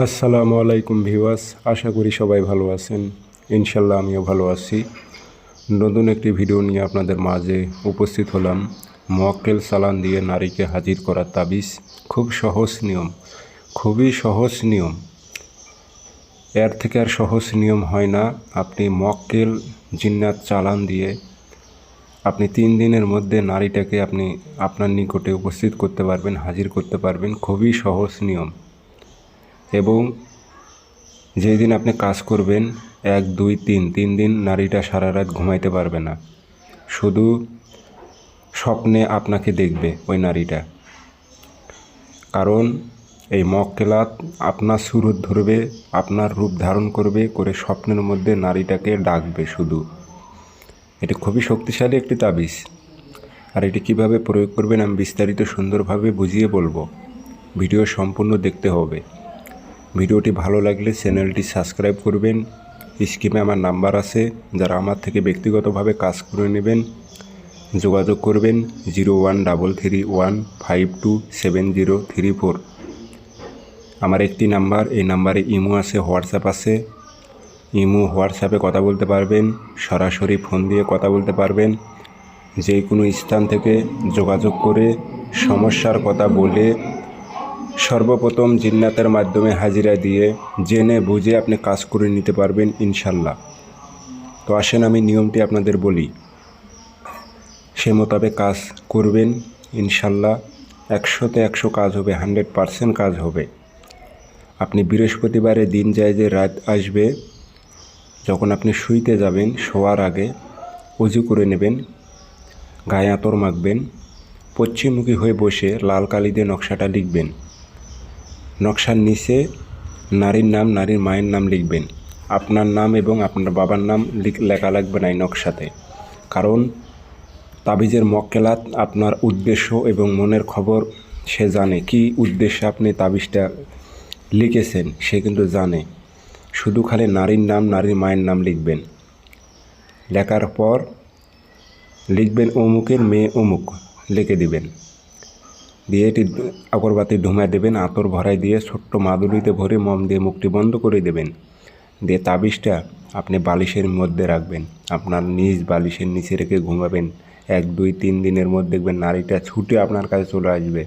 আসসালামু আলাইকুম ভিউয়ার্স, আশা করি সবাই ভালো আছেন। ইনশাল্লাহ আমিও ভালো আছি। নতুন একটি ভিডিও নিয়ে আপনাদের মাঝে উপস্থিত হলাম। মোয়াক্কেল চালান দিয়ে নারীকে হাজির করার তাবিজ। খুব সহজ নিয়ম, খুবই সহজ নিয়ম। এর থেকে আর সহজ নিয়ম হয় না। আপনি মোয়াক্কেল জিন্নাত চালান দিয়ে আপনি 3 দিনের মধ্যে নারীটাকে আপনি আপনার নিকটে উপস্থিত করতে পারবেন, হাজির করতে পারবেন। খুবই সহজ নিয়ম। এবং যেই দিন আপনি কাজ করবেন 1, 2, 3 দিন নারীটা সারা রাত ঘুমাইতে পারবে না। শুধু স্বপ্নে আপনাকে দেখবে ওই নারীটা। কারণ এই মক্কেলাত আপনার সুরত ধরবে, আপনার রূপ ধারণ করবে, করে স্বপ্নের মধ্যে নারীটাকে ডাকবে শুধু। এটি খুবই শক্তিশালী একটি তাবিজ। আর এটি কিভাবে প্রয়োগ করবেন আমি বিস্তারিত সুন্দরভাবে বুঝিয়ে বলবো। ভিডিও সম্পূর্ণ দেখতে হবে। ভিডিওটি ভালো লাগলে চ্যানেলটি সাবস্ক্রাইব করবেন। স্ক্রিনে আমার নাম্বার আছে, যারা আমার থেকে ব্যক্তিগতভাবে কাজ করে নেবেন যোগাযোগ করবেন 0133152703 আমার একটি নাম্বার। এই নাম্বারে ইমো আছে, হোয়াটসঅ্যাপ আছে। ইমো হোয়াটসঅ্যাপে কথা বলতে পারবেন, সরাসরি ফোন দিয়ে কথা বলতে পারবেন। যে কোনো স্থান থেকে যোগাযোগ করে সমস্যার কথা বলে সর্বপ্রথম জিন্নাতের মাধ্যমে হাজিরা দিয়ে জেনে বুঝে আপনি কাজ করে নিতে পারবেন ইনশাল্লাহ। তো আসেন আমি নিয়মটি আপনাদের বলি, সে মোতাবেক কাজ করবেন ইনশাল্লাহ। 100তে 100 কাজ হবে, 100% কাজ হবে। আপনি বৃহস্পতিবারে দিন যায় যে রাত আসবে, যখন আপনি শুইতে যাবেন শোয়ার আগে উজু করে নেবেন, গায়ে আতর মাখবেন, পশ্চিমমুখী হয়ে বসে লাল কালি দিয়ে নকশাটা লিখবেন। নকশার নিচে নারীর নাম, নারীর মায়ের নাম লিখবেন। আপনার নাম এবং আপনার বাবার নাম লেখা লাগবে না এই নকশাতে। কারণ তাবিজের মক্কেলাত আপনার উদ্দেশ্য এবং মনের খবর সে জানে। কি উদ্দেশ্যে আপনি তাবিজটা লিখেছেন সে কিন্তু জানে। শুধু খালি নারীর নাম, নারীর মায়ের নাম লিখবেন। লেখার পর লিখবেন অমুকের মেয়ে অমুক, লিখে দিবেন। দিয়ে এটি আগরবাতি ধুমায় দেবেন, আতর ভরাই দিয়ে ছোট্ট মাদুলিতে ভরে মম দিয়ে মুখটি বন্ধ করে দেবেন। দিয়ে তাবিজটা আপনি বালিশের মধ্যে রাখবেন, আপনার নিজ বালিশের নিচে রেখে ঘুমাবেন। 1, 2, 3 দিনের মধ্যে দেখবেন নারীটা ছুটে আপনার কাছে চলে আসবে,